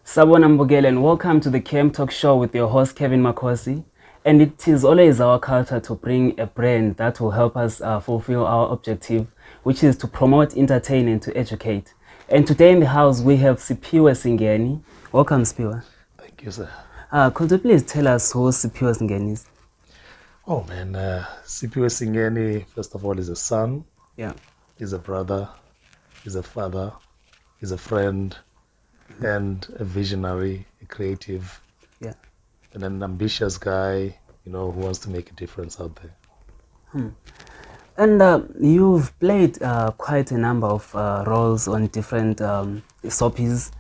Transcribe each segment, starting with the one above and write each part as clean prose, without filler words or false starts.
Sabona Mbogele, and welcome to the Km Talkshow with your host Kevin Makhosi. And it is always our culture to bring a brand that will help us fulfill our objective, which is to promote, entertain, and to educate. And today in the house we have Siphiwe Singeni. Welcome, Siphiwe. Thank you, sir. Could you please tell us who Siphiwe Singeni is? Oh man, Siphiwe Singeni, first of all, is a son. Yeah. He's a brother. He's a father. He's a friend, and a visionary, a creative, Yeah. and an ambitious guy, who wants to make a difference out there. And you've played quite a number of roles on different soapies,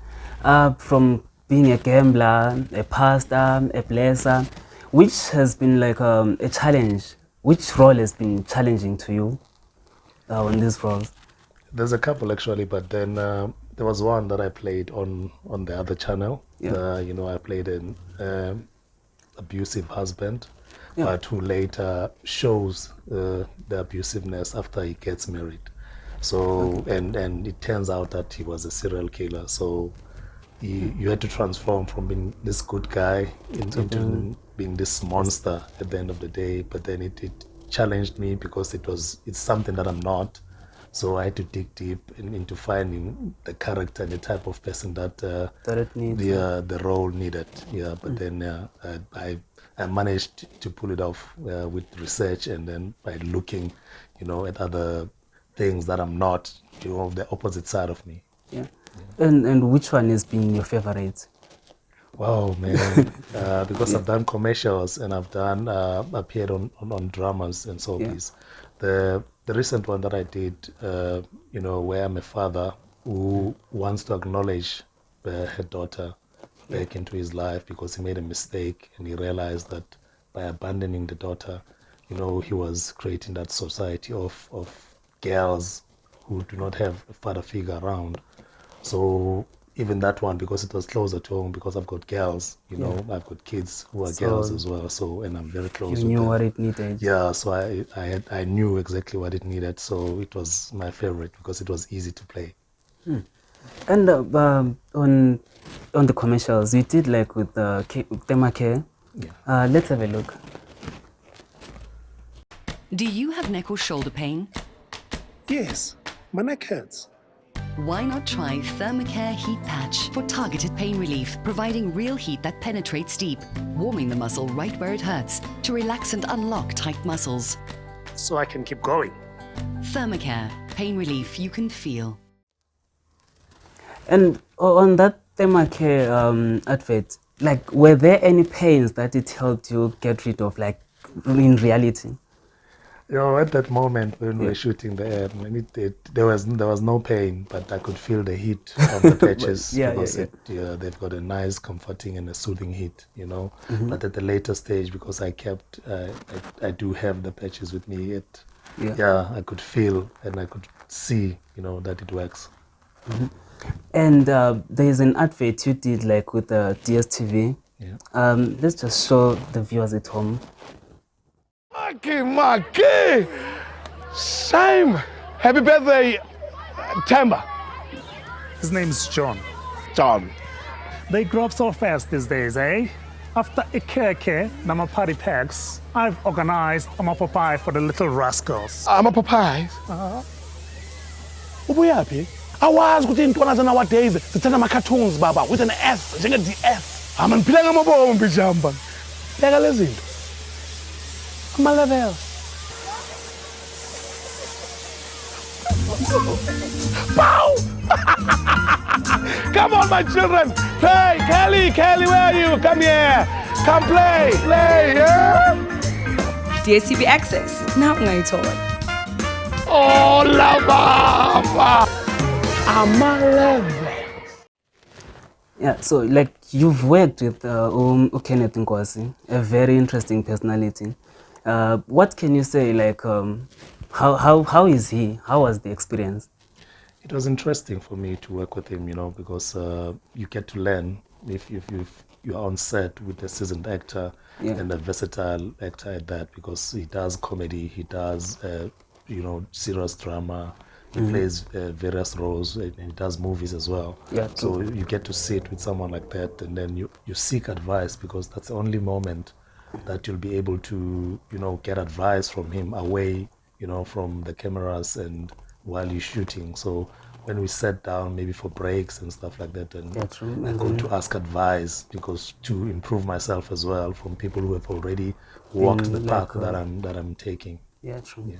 from being a gambler, a pastor, a blesser. Which has been like a challenge? Which role has been challenging to you on these roles? There's a couple actually, but then there was one that I played on the other channel. Yeah. I played an abusive husband, Yeah. but who later shows the abusiveness after he gets married. So and it turns out that he was a serial killer. So you had to transform from being this good guy into being this monster at the end of the day. But then it challenged me because it's something that I'm not. So I had to dig deep into finding the character and the type of person that That it needs. the role needed. Yeah, but then I managed to pull it off with research and then by looking, at other things that I'm not, the opposite side of me. Yeah. And which one has been your favorite? Wow, man! Because I've done commercials and I've done appeared on dramas and soapies. The recent one that I did, where I'm a father who wants to acknowledge her daughter back into his life because he made a mistake and he realized that by abandoning the daughter, he was creating that society of girls who do not have a father figure around. So even that one, because it was closer to home, because I've got girls, I've got kids who are girls as well. So, and I'm very close You with knew them. what it needed. Yeah, so I knew exactly what it needed. So it was my favorite because it was easy to play. And on the commercials, you did like with Temake. Yeah. Let's have a look. Do you have neck or shoulder pain? Yes, my neck hurts. Why not try Thermacare Heat Patch for targeted pain relief, providing real heat that penetrates deep, warming the muscle right where it hurts to relax and unlock tight muscles. So I can keep going. Thermacare, pain relief you can feel. And on that Temake advert, like, were there any pains that it helped you get rid of, like, in reality? At that moment when we were shooting the ad, there was no pain, but I could feel the heat of the patches because they've got a nice, comforting and a soothing heat, But at the later stage, because I do have the patches with me, I could feel and I could see, that it works. And there's an advert you did like with DSTV. Yeah. Let's just show the viewers at home. Maki! Tsime! Happy birthday, Temba. His name's John. John. They grow up so fast these days, eh? After Ikeke, Nama party packs, I've organized a Popeye for the little rascals. I'm a Popeye. Ubuyaphi? Awazi ukuthi intwana zana nowadays zithanda ama-cartoons baba with an S njenge-DS. Ngiphila ngamabomu bijamba. Beka lezi zinto. Ama-levels. Pow! Come on, my children. Play. Kelly, where are you? Come here. Come play. Yeah? DSTV Access. Now ungayithola. Oh, la baba. Ama-levels. Yeah, so like you've worked with Kenneth Nkosi, a very interesting personality. What can you say, like, how is he? How was the experience? It was interesting for me to work with him, because you get to learn if you're on set with a seasoned actor and a versatile actor at that, because he does comedy, he does serious drama, He plays various roles and he does movies as well. Yeah, So true. you get to sit with someone like that, and then you seek advice, because that's the only moment that you'll be able to, get advice from him away, from the cameras and while you're shooting. So when we sat down maybe for breaks and stuff like that, and Yeah, true. I And go then to ask advice, because to improve myself as well from people who have already walked the been path like, that I'm taking. yeah, true. Yeah.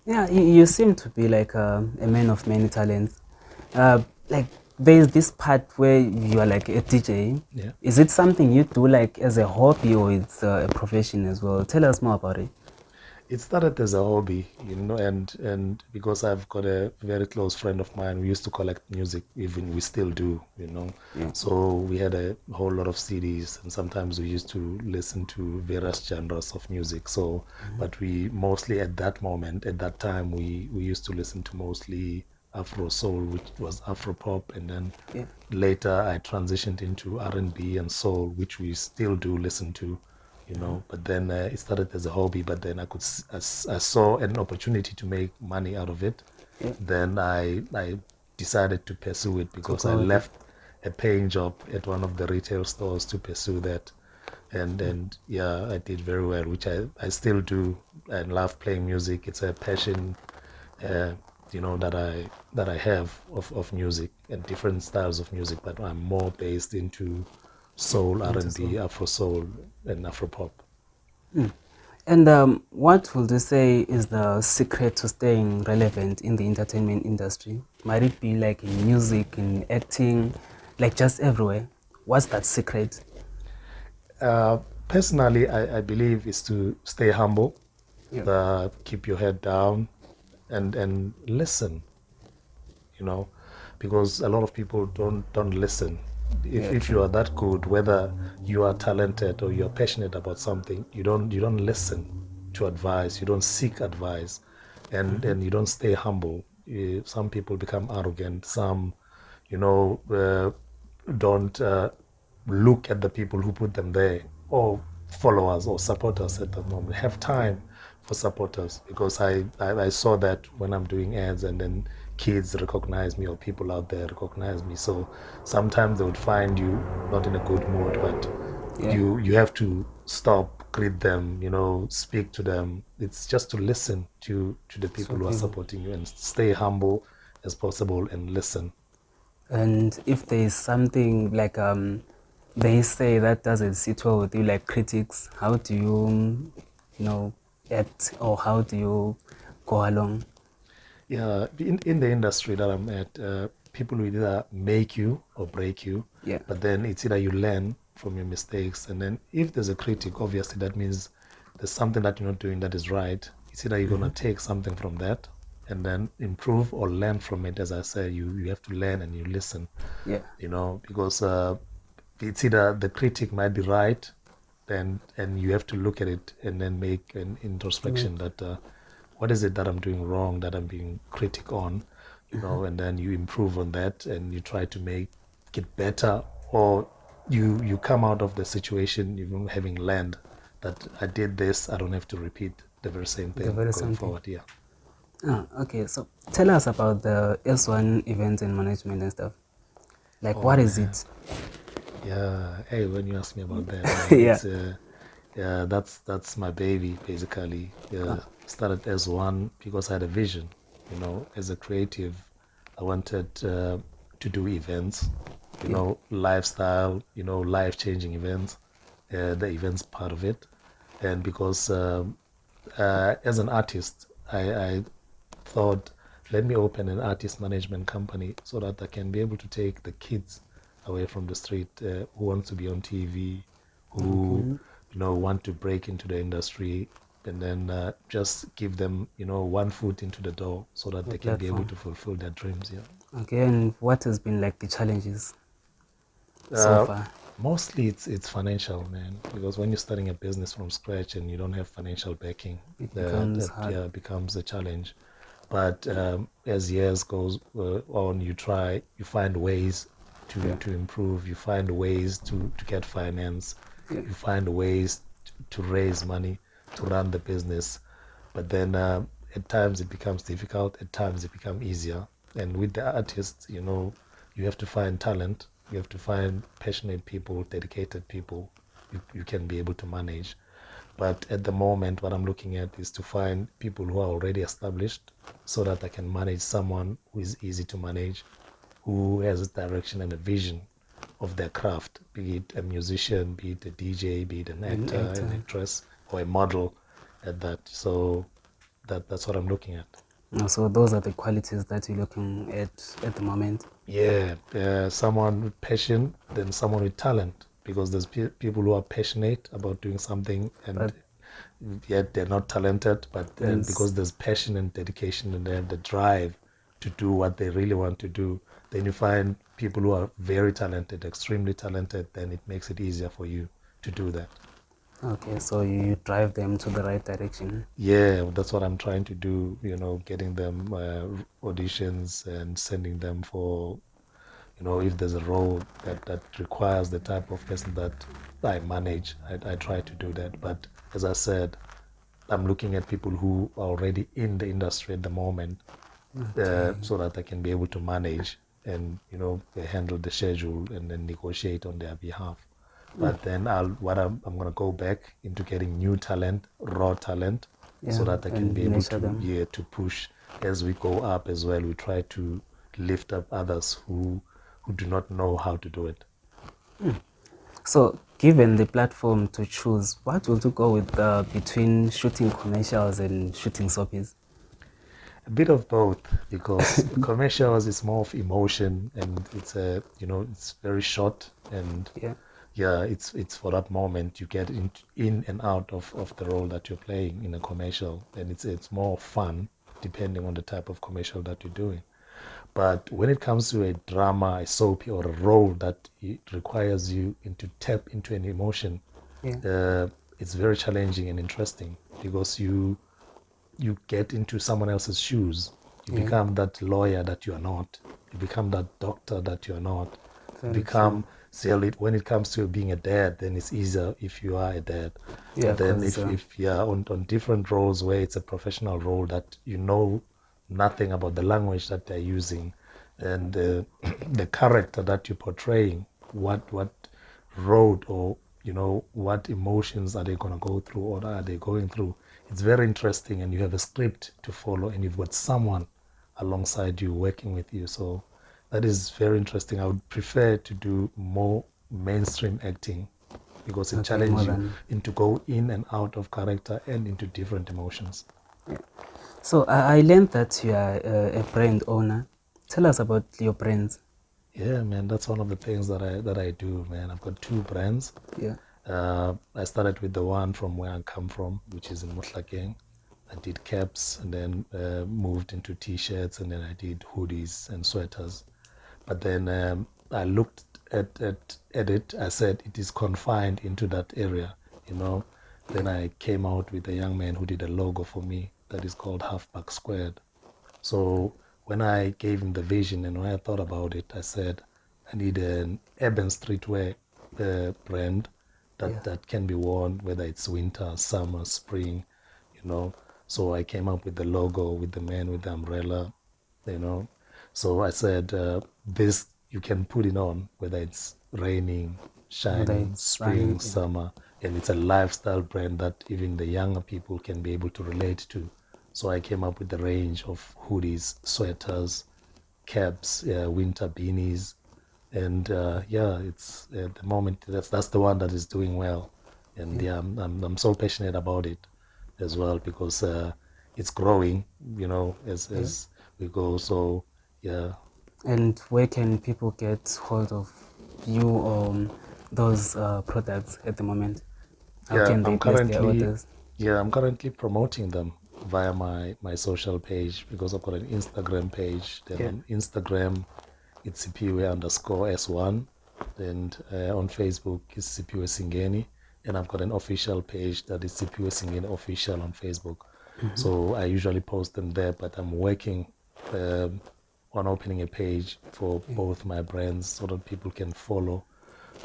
Yeah, you seem to be like a man of many talents. Like there's this part where you are like a DJ. Yeah. Is it something you do like as a hobby or it's a profession as well? Tell us more about it. It started as a hobby, and because I've got a very close friend of mine, we used to collect music, even we still do. Yeah. So we had a whole lot of CDs, and sometimes we used to listen to various genres of music. So, but we mostly at that time, we used to listen to mostly Afro soul, which was Afro pop, and then Yeah. later I transitioned into R&B and soul, which we still do listen to. But then it started as a hobby, but then I saw an opportunity to make money out of it. Yeah. Then I decided to pursue it, because I go with it. left a paying job at one of the retail stores to pursue that. And yeah, I did very well, which I still do, and love playing music. It's a passion, uh, that I have of music and different styles of music, but I'm more based into soul, Into R&B, soul. Afro soul, and Afro pop. And what would you say is the secret to staying relevant in the entertainment industry? Might it be like in music, in acting, like just everywhere? What's that secret? Personally, I believe is to stay humble, Yeah. keep your head down, and listen. you know, because a lot of people don't listen. Yeah, If you true. are that good, whether you are talented or you're passionate about something, you don't listen to advice, you don't seek advice, and you don't stay humble. Some people become arrogant. Some, you know, don't look at the people who put them there, or followers or supporters at the moment. Have time for supporters, because I saw that when I'm doing ads, and then kids recognize me or people out there recognize me. So sometimes they would find you not in a good mood, but Yeah. you have to stop, greet them, speak to them. It's just to listen to the people So who are people. supporting you, and stay humble as possible and listen. And if there is something like they say that doesn't sit well with you, like critics, how do act, or how do you go along? Yeah, in the industry that I'm at, people will either make you or break you. Yeah. But then it's either you learn from your mistakes, and then if there's a critic, obviously that means there's something that you're not doing that is right. It's either you're gonna take something from that and then improve, or learn from it. As I say, you have to learn and you listen. Yeah. Because it's either the critic might be right, then and you have to look at it and then make an introspection that what is it that I'm doing wrong, that I'm being critic on, and then you improve on that, and you try to make it better, or you come out of the situation even having learned that I did this, I don't have to repeat the very same The thing very going same thing. forward. Yeah. Ah, okay. So tell us about the S1 events and management and stuff. Like, Oh what is man. it? Yeah. Hey, when you ask me about that, man, Yeah. it's yeah, that's my baby basically. Started as one because I had a vision. As a creative, I wanted to do events, Yeah. lifestyle, life-changing events, the events part of it, and because as an artist, I thought, let me open an artist management company so that I can be able to take the kids away from the street who wants to be on TV, who want to break into the industry, and then just give them one foot into the door so that The they can be able platform. to fulfill their dreams. Yeah. Okay. And what has been like the challenges so Uh, far? Mostly it's financial, man, because when you're starting a business from scratch and you don't have financial backing, It becomes that hard. yeah, becomes a challenge. But as years goes on, you find ways Yeah. to improve, you find ways to get finance, Yeah. you find ways to raise money to run the business. But then at times it becomes difficult, at times it becomes easier. And with the artists, you have to find talent, you have to find passionate people, dedicated people you can be able to manage. But at the moment, what I'm looking at is to find people who are already established so that I can manage someone who is easy to manage, who has a direction and a vision of their craft, be it a musician, be it a DJ, be it an actor, an actress, or a model at that. So that's what I'm looking at. So those are the qualities that you're looking at the moment. Yeah, someone with passion, then someone with talent, because there's people who are passionate about doing something and yet they're not talented, but because there's passion and dedication and they have the drive to do what they really want to do, then you find people who are very talented, extremely talented, then it makes it easier for you to do that. Okay, so you drive them to the right direction. Yeah, that's what I'm trying to do, getting them auditions and sending them for, if there's a role that requires the type of person that I manage, I try to do that. But as I said, I'm looking at people who are already in the industry at the moment, so that I can be able to manage and, handle the schedule and then negotiate on their behalf. But then I'm going to go back into getting new talent, raw talent, so that I can be able to to push as we go up as well. We try to lift up others who do not know how to do it. So given the platform to choose, what would you go with between shooting commercials and shooting soapies? A bit of both, because commercials is more of emotion and it's it's very short and it's for that moment you get in and out of the role that you're playing in a commercial, and it's more fun depending on the type of commercial that you're doing. But when it comes to a drama, a soapy, or a role that it requires you to tap into an emotion, it's very challenging and interesting, because you get into someone else's shoes. You become that lawyer that you are not. You become that doctor that you are not. You become when it comes to being a dad, then it's easier if you are a dad. But then if you're on different roles where it's a professional role that you know nothing about the language that they're using and the character that you're portraying, what road or what emotions are they going to go through or are they going through, it's very interesting, and you have a script to follow and you've got someone alongside you working with you. So that is very interesting. I would prefer to do more mainstream acting, because it challenges you into go in and out of character and into different emotions. So I learned that you are a brand owner. Tell us about your brands. Yeah, man, that's one of the things that I do, man. I've got 2 brands. Yeah. I started with the one from where I come from, which is in Makhosi. I did caps and then moved into t-shirts, and then I did hoodies and sweaters. But then I looked at it, I said it is confined into that area, Then I came out with a young man who did a logo for me that is called Halfback Squared. So when I gave him the vision and when I thought about it, I said I need an urban streetwear brand that can be worn, whether it's winter, summer, spring, So I came up with the logo with the man with the umbrella, So I said, this you can put it on, whether it's raining, shining, spring, summer, and it's a lifestyle brand that even the younger people can be able to relate to. So I came up with the range of hoodies, sweaters, caps, winter beanies, and it's at the moment that's the one that is doing well, and I'm so passionate about it as well, because it's growing, as we go. So yeah. And where can people get hold of you or those products at the moment? How can they place their orders? Yeah, I'm currently promoting them via my social page, because I've got an Instagram page. Then on Instagram, it's Siphiwe_S1. And on Facebook, it's Siphiwe Singeni. And I've got an official page that is Siphiwe Singeni Official on Facebook. So I usually post them there, but I'm working on opening a page for both my brands so that people can follow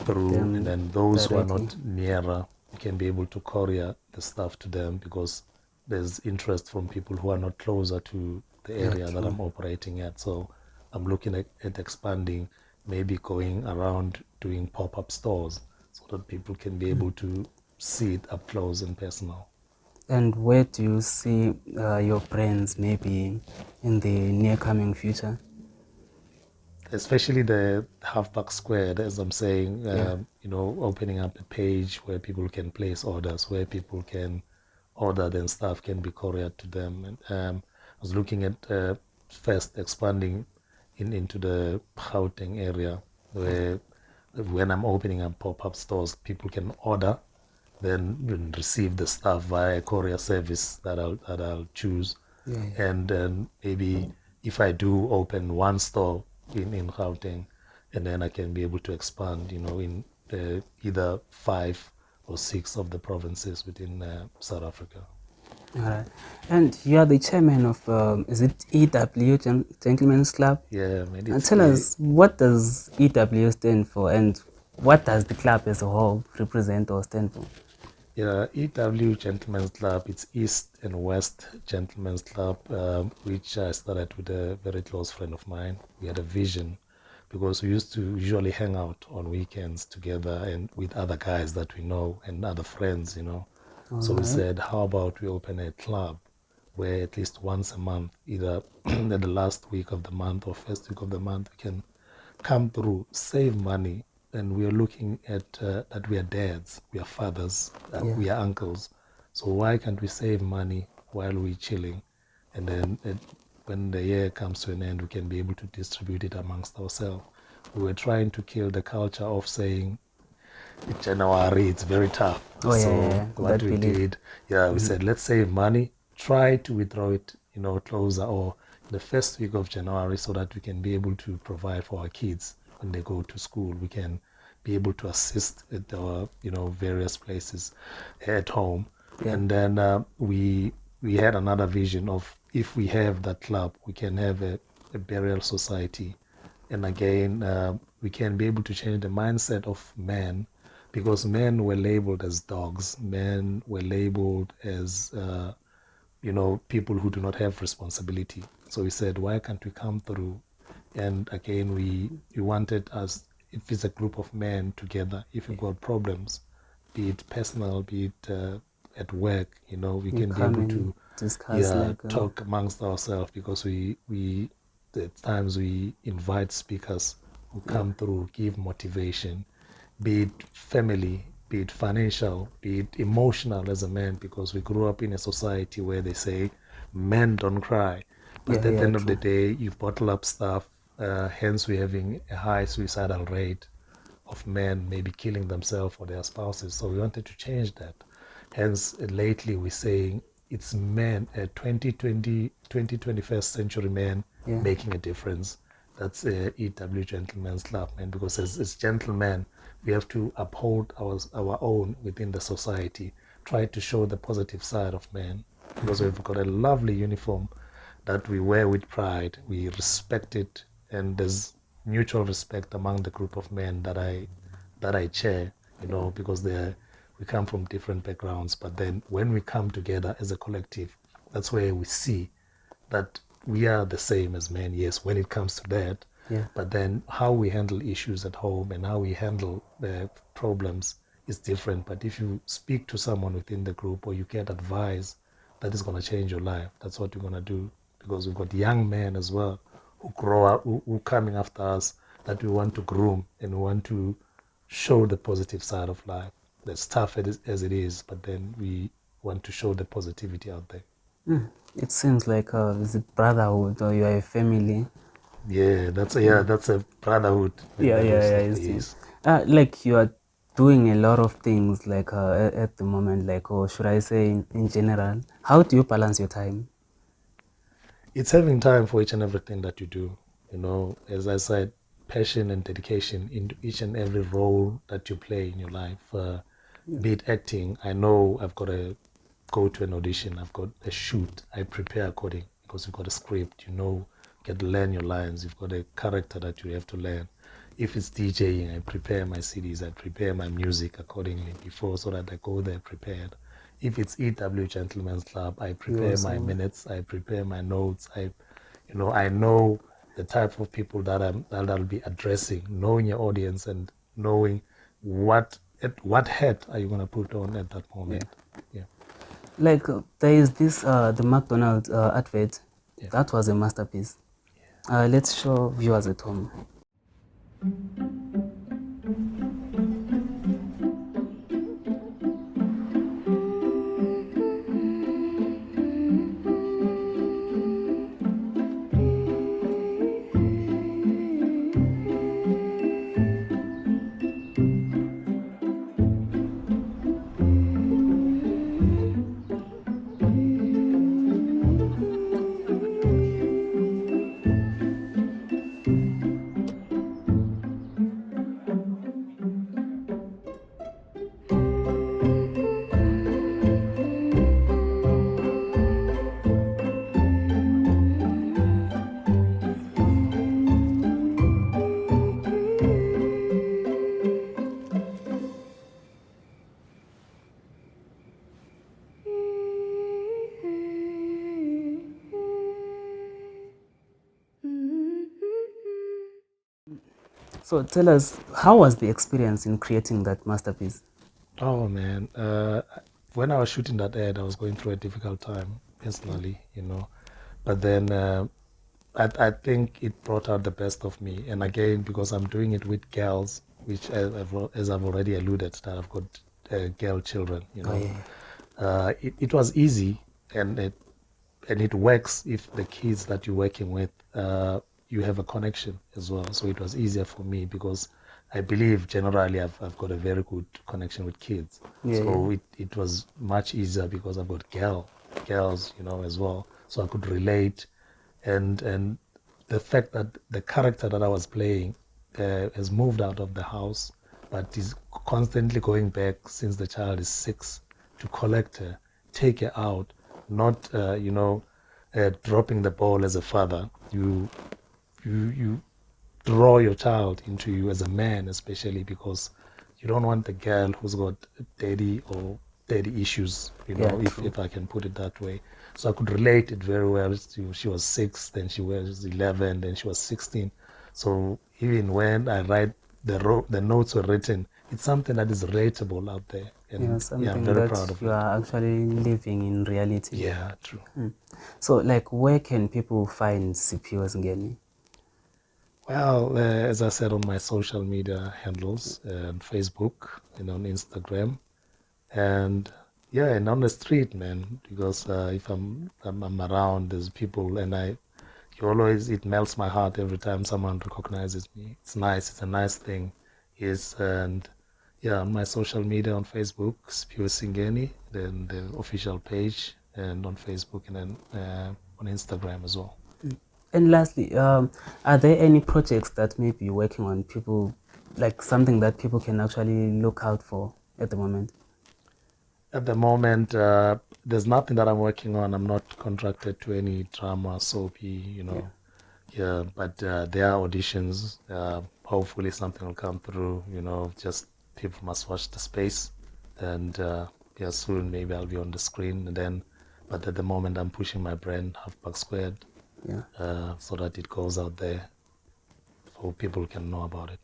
through, and then those who are not nearer, you can be able to courier the stuff to them, because there's interest from people who are not closer to the area that I'm operating at. So I'm looking at expanding, maybe going around doing pop-up stores so that people can be able to see it up close and personal. And where do you see your brands maybe in the near coming future? Especially the Halfback Square, as I'm saying, Yeah. opening up a page where people can place orders, where people can order, then stuff can be couriered to them. And I was looking at first expanding into the Gauteng area, where when I'm opening up pop-up stores, people can order, then receive the stuff via a courier service that I'll choose. Yeah. And then maybe if I do open one store in Gauteng, and then I can be able to expand, in either 5 or 6 of the provinces within South Africa. All right. And you are the chairman of, is it EW, Gentlemen's Club? Yeah, man. And tell us, what does EW stand for, and what does the club as a whole represent or stand for? Yeah, EW Gentlemen's Club, it's East and West Gentlemen's Club, which I started with a very close friend of mine. We had a vision because we used to usually hang out on weekends together and with other guys that we know and other friends. So we said, how about we open a club where at least once a month, either at the last week of the month or first week of the month, we can come through, save money, and we are looking at that we are dads, we are fathers, we are uncles. So why can't we save money while we're chilling? And then when the year comes to an end, we can be able to distribute it amongst ourselves. We were trying to kill the culture of saying, January, it's very tough. Oh, yeah, So yeah, what that we belief. did, we said, let's save money, try to withdraw it, closer or the first week of January so that we can be able to provide for our kids when they go to school. We can be able to assist at our, various places at home. Yeah. And then we had another vision of if we have that club, we can have a burial society. And again, we can be able to change the mindset of men because men were labeled as dogs. Men were labeled as, people who do not have responsibility. So we said, why can't we come through? And again, we wanted us, if it's a group of men together, if we've got problems, be it personal, be it at work, we can be able to discuss talk amongst ourselves because we at times we invite speakers who come through, give motivation, be it family, be it financial, be it emotional as a man, because we grew up in a society where they say men don't cry. But at the end of the day, you bottle up stuff, hence we're having a high suicidal rate of men maybe killing themselves or their spouses. So we wanted to change that. Hence, lately we're saying it's men, 21st century men making a difference. That's EW Gentlemen's Club, man, because as gentlemen, we have to uphold our own within the society, try to show the positive side of men, because we've got a lovely uniform that we wear with pride, we respect it, and there's mutual respect among the group of men that I chair, because we come from different backgrounds, but then when we come together as a collective, that's where we see that we are the same as men, yes, when it comes to that. But then how we handle issues at home and how we handle the problems is different. But if you speak to someone within the group or you get advice, that is going to change your life. That's what we're going to do, because we've got young men as well who grow up, who coming after us, that we want to groom and we want to show the positive side of life. As tough as it is, but then we want to show the positivity out there. It seems like is it brotherhood, or you are a family? Yeah, that's a brotherhood. Yes. Like you are doing a lot of things like at the moment, like, or should I say in general, how do you balance your time? It's having time for each and everything that you do. As I said, passion and dedication into each and every role that you play in your life. Be it acting, I know I've got to go to an audition, I've got a shoot, I prepare according, because you've got a script, you get to learn your lines, you've got a character that you have to learn. If it's DJing, I prepare my CDs, I prepare my music accordingly before, so that I go there prepared. if it's EW Gentlemen's Club, I prepare my minutes, I prepare my notes. I know the type of people that I'll be addressing, knowing your audience and knowing what hat are you gonna put on at that moment. Yeah. Like there is this the McDonald's advert. Yeah. That was a masterpiece. Let's show viewers at home. So tell us, how was the experience in creating that masterpiece? Oh man, when I was shooting that ad, I was going through a difficult time personally, But then I think it brought out the best of me. And again, because I'm doing it with girls, which as I've already alluded, that I've got girl children, it was easy, and it works if the kids that you're working with, you have a connection as well. So it was easier for me because I believe generally I've got a very good connection with kids. It was much easier because I've got girls, as well. So I could relate, and the fact that the character that I was playing has moved out of the house, but is constantly going back since the child is 6 to collect her, take her out, not dropping the ball as a father. You draw your child into you as a man, especially because you don't want the girl who's got daddy issues, if I can put it that way. So I could relate it very well. She was 6, then she was 11, then she was 16. So even when I write the notes were written, it's something that is relatable out there. And something I'm very that proud of you it. are actually living in reality. Yeah, true. So like, where can people find Siphiwe Singeni? Well, as I said, on my social media handles, Facebook and on Instagram, and and on the street, man. Because if I'm around, there's people, and it melts my heart every time someone recognizes me. It's nice. It's a nice thing. On my social media on Facebook, Siphiwe Singeni, then the official page, and on Facebook, and then on Instagram as well. And lastly, are there any projects that maybe you're working on, people, like something that people can actually look out for at the moment? At the moment, there's nothing that I'm working on. I'm not contracted to any drama, soapy, but there are auditions. Hopefully something will come through, just people must watch the space. And soon maybe I'll be on the screen. But at the moment, I'm pushing my brand, Halfback Squared, so that it goes out there so people can know about it.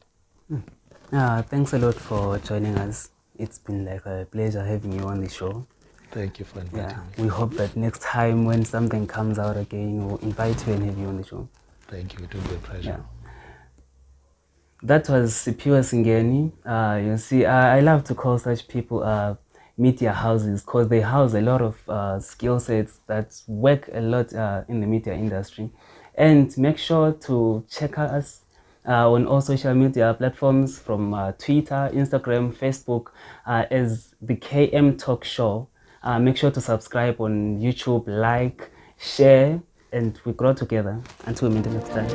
Thanks a lot for joining us. It's been like a pleasure having you on the show. Thank you for inviting me. We hope that next time when something comes out again, we'll invite you and have you on the show. Thank you. It will be a pleasure. That was Siphiwe Singeni. You see, I love to call such people media houses because they house a lot of skill sets that work a lot in the media industry. And make sure to check us on all social media platforms from Twitter, Instagram, Facebook as the KM Talkshow. Make sure to subscribe on YouTube, like, share, and we grow together. Until we meet next time.